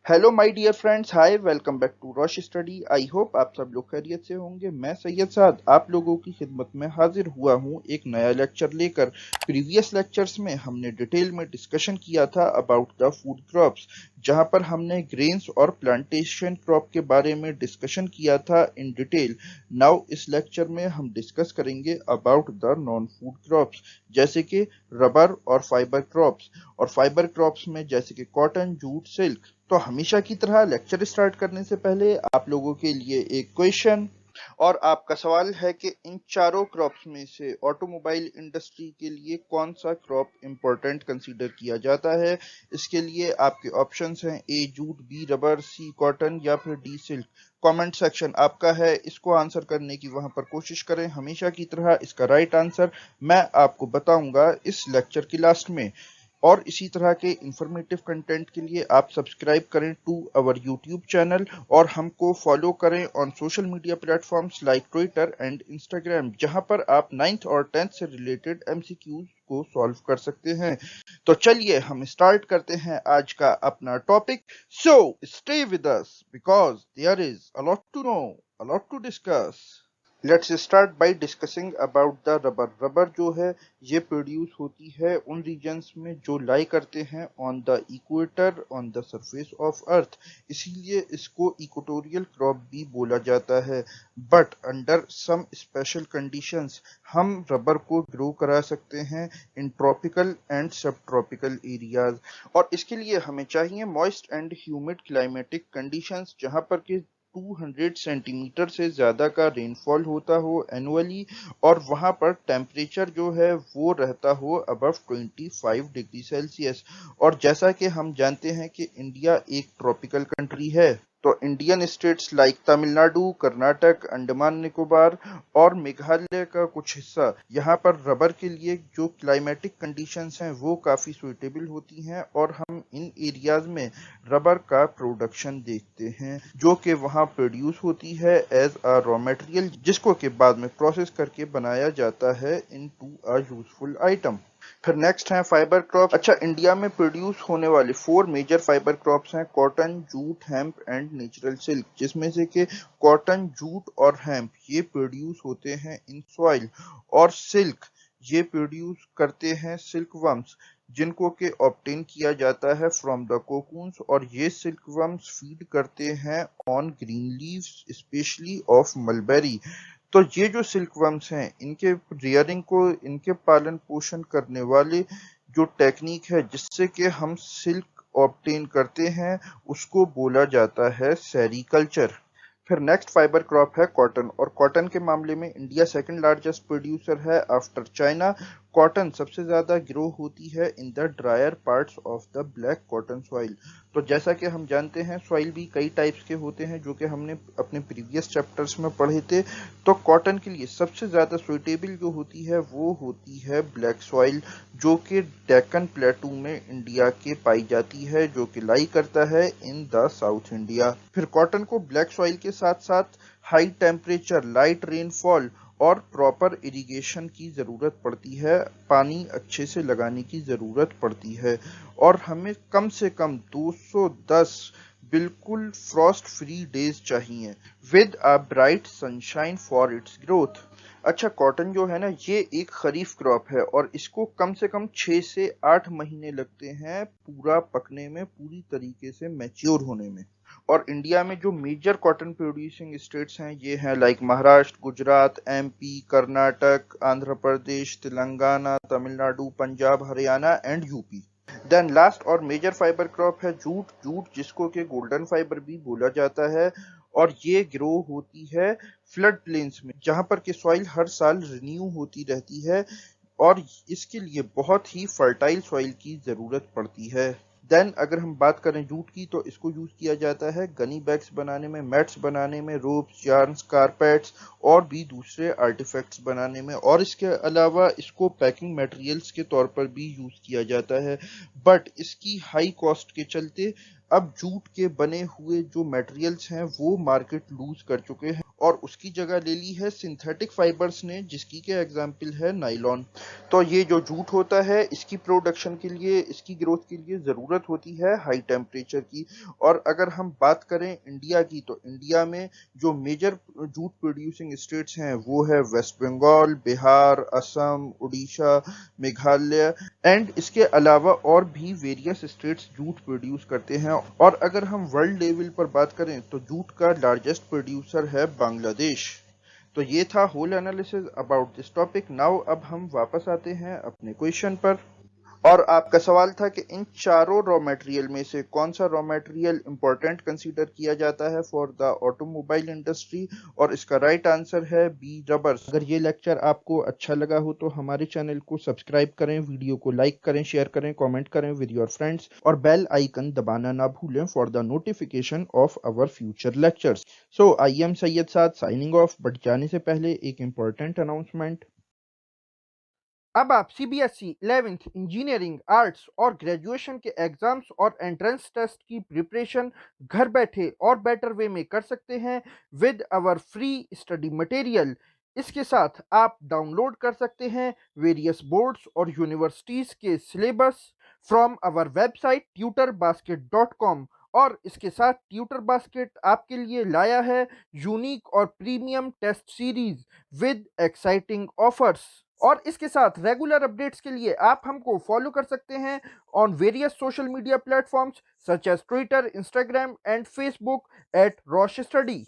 Hello my dear friends, hi, welcome back to Rosh study. I hope आप सब लोग खैरियत से होंगे। मैं सैयद साद आप लोगों की खिदमत में हाजिर हुआ हूँ एक नया लेक्चर लेकर। प्रीवियस लेक्चर्स में हमने डिटेल में डिस्कशन किया था अबाउट द फूड क्रॉप्स, जहाँ पर हमने ग्रेन्स और प्लांटेशन क्रॉप के बारे में डिस्कशन किया था इन डिटेल। नाउ इस लेक्चर में हम डिस्कस करेंगे about the non food crops, जैसे कि रबर और फाइबर क्रॉप्स। और फाइबर क्रॉप्स में जैसे कि कॉटन, जूट, सिल्क। तो हमेशा की तरह लेक्चर स्टार्ट करने से पहले आप लोगों के लिए एक क्वेश्चन, और आपका सवाल है कि इन चारों क्रॉप्स में से ऑटोमोबाइल इंडस्ट्री के लिए कौन सा क्रॉप इंपॉर्टेंट कंसीडर किया जाता है। इसके लिए आपके ऑप्शंस हैं ए जूट, बी रबर, सी कॉटन या फिर डी सिल्क। कमेंट सेक्शन आपका है, इसको आंसर करने की वहां पर कोशिश करें। हमेशा की तरह इसका राइट आंसर मैं आपको बताऊंगा इस लेक्चर की लास्ट में। और इसी तरह के इंफॉर्मेटिव कंटेंट के लिए आप सब्सक्राइब करें टू अवर यूट्यूब चैनल और हमको फॉलो करें on social media platforms like Twitter and Instagram, जहां पर आप 9th और 10th से रिलेटेड एमसीक्यूज को सॉल्व कर सकते हैं। तो चलिए हम स्टार्ट करते हैं आज का अपना topic. So stay with us because there is a lot to know, a lot to discuss. Let's start by discussing about the rubber. Rubber जो है ये प्रोड्यूस होती है उन रीजन्स में जो लाई करते हैं on the equator, on the surface of earth. इसीलिए इसको इक्वेटोरियल क्रॉप भी बोला जाता है। But under some special conditions हम रबर को ग्रो करा सकते हैं in tropical and subtropical areas. और इसके लिए हमें चाहिए moist and humid climatic conditions, जहां पर कि 200 सेंटीमीटर से ज्यादा का रेनफॉल होता हो एनुअली, और वहां पर टेम्परेचर जो है वो रहता हो अबव 25 डिग्री सेल्सियस। और जैसा कि हम जानते हैं कि इंडिया एक ट्रॉपिकल कंट्री है, तो Indian states like Tamil Nadu, Karnataka, Andaman Nicobar और मेघालय का कुछ हिस्सा, यहाँ पर रबर के लिए जो क्लाइमेटिक कंडीशंस हैं वो काफ़ी सुइटेबल होती हैं। और हम इन एरियाज में रबर का प्रोडक्शन देखते हैं जो कि वहाँ प्रोड्यूस होती है एज अ रॉ मटेरियल, जिसको के बाद में प्रोसेस करके बनाया जाता है इनटू अ यूजफुल आइटम। फिर नेक्स्ट है फाइबर क्रॉप। अच्छा, इंडिया में प्रोड्यूस होने वाले 4 मेजर फाइबर क्रॉप्स हैं cotton, jute, hemp and natural silk, जिसमें से कि कॉटन, जूट और हेम्प ये प्रोड्यूस होते हैं इन सॉइल, और सिल्क ये प्रोड्यूस करते हैं सिल्क वर्म्स, जिनको के ऑब्टेन किया जाता है फ्रॉम द कोकून्स। और ये सिल्क वर्म्स फीड करते हैं on green leaves specially of mulberry. तो ये जो सिल्कवर्म्स हैं इनके रियरिंग को, इनके पालन पोषण करने वाले जो टेक्निक है जिससे कि हम सिल्क ऑब्टेन करते हैं, उसको बोला जाता है सेरीकल्चर। फिर नेक्स्ट फाइबर क्रॉप है कॉटन, और कॉटन के मामले में इंडिया सेकंड लार्जेस्ट प्रोड्यूसर है आफ्टर चाइना। कॉटन सबसे ज्यादा ग्रो होती है in the dryer parts of the black cotton soil. तो जैसा कि हम जानते हैं सॉइल भी कई टाइप्स के होते हैं जो कि हमने अपने प्रीवियस चैप्टर्स में पढ़े थे। तो कॉटन के लिए सबसे ज्यादा सुइटेबल जो होती है वो होती है ब्लैक सॉइल, जो कि डेक्कन प्लेटू में इंडिया के पाई जाती है, जो कि लाई करता है इन द साउथ इंडिया। फिर कॉटन को ब्लैक सॉइल के साथ साथ हाई टेम्परेचर, लाइट रेनफॉल और प्रॉपर इरिगेशन की ज़रूरत पड़ती है, पानी अच्छे से लगाने की ज़रूरत पड़ती है। और हमें कम से कम 210 बिल्कुल फ्रॉस्ट फ्री डेज चाहिए with a bright sunshine for its growth. अच्छा, कॉटन जो है ना ये एक खरीफ क्रॉप है और इसको कम से कम 6 से 8 महीने लगते हैं पूरा पकने में, पूरी तरीके से मैच्योर होने में। और इंडिया में जो मेजर कॉटन प्रोड्यूसिंग स्टेट्स हैं ये हैं like Maharashtra, Gujarat, MP, Karnataka, Andhra Pradesh, Telangana, Tamil Nadu, Punjab, Haryana and UP. Then last और मेजर फाइबर क्रॉप है जूट। जूट जिसको कि गोल्डन फाइबर भी बोला जाता है, और ये ग्रो होती है फ्लड प्लेन्स में, जहां पर कि सॉइल हर साल रिन्यू होती रहती है, और इसके लिए बहुत ही फर्टाइल सॉइल की जरूरत पड़ती है। देन अगर हम बात करें जूट की, तो इसको यूज किया जाता है गनी बैग्स बनाने में, मैट्स बनाने में, रोप्स, यार्न्स, कारपेट्स और भी दूसरे आर्टिफैक्ट्स बनाने में। और इसके अलावा इसको पैकिंग मटेरियल्स के तौर पर भी यूज किया जाता है। बट इसकी हाई कॉस्ट के चलते अब जूट के बने हुए जो मटेरियल्स हैं वो मार्केट लूज कर चुके हैं, और उसकी जगह ले ली है सिंथेटिक फाइबर्स ने, जिसकी के एग्जाम्पल है नाइलॉन। तो ये जो जूट होता है, इसकी प्रोडक्शन के लिए, इसकी ग्रोथ के लिए ज़रूरत होती है हाई टेम्परेचर की। और अगर हम बात करें इंडिया की, तो इंडिया में जो मेजर जूट प्रोड्यूसिंग स्टेट्स हैं वो है वेस्ट बंगाल, बिहार, असम, उड़ीसा, मेघालय एंड इसके अलावा और भी वेरियस स्टेट्स जूट प्रोड्यूस करते हैं। और अगर हम वर्ल्ड लेवल पर बात करें तो जूट का लार्जेस्ट प्रोड्यूसर है बांग्लादेश। तो ये था whole analysis about this topic. Now अब हम वापस आते हैं अपने क्वेश्चन पर। और आपका सवाल था कि इन चारों रॉ मटेरियल में से कौन सा रॉ मटेरियल इंपॉर्टेंट कंसीडर किया जाता है फॉर द ऑटोमोबाइल इंडस्ट्री, और इसका राइट आंसर है बी, रबर्स। अगर ये लेक्चर आपको अच्छा लगा हो तो हमारे चैनल को सब्सक्राइब करें, वीडियो को लाइक करें, शेयर करें, कमेंट करें विद योर फ्रेंड्स, और बेल आइकन दबाना ना भूलें for the notification of our future lectures. So I am Syed Saad signing off, but जाने से पहले एक इम्पॉर्टेंट अनाउंसमेंट। अब आप सीबीएसई 11th इंजीनियरिंग, आर्ट्स और ग्रेजुएशन के एग्जाम्स और एंट्रेंस टेस्ट की प्रिपरेशन घर बैठे और बेटर वे में कर सकते हैं with our free study material. इसके साथ आप डाउनलोड कर सकते हैं वेरियस बोर्ड्स और यूनिवर्सिटीज़ के syllabus from our website tutorbasket.com। और इसके साथ ट्यूटर बास्केट आपके लिए लाया है यूनिक और premium test series with exciting offers. और इसके साथ रेगुलर अपडेट्स के लिए आप हमको फॉलो कर सकते हैं on various social media platforms such as Twitter, Instagram and Facebook at Rosh study.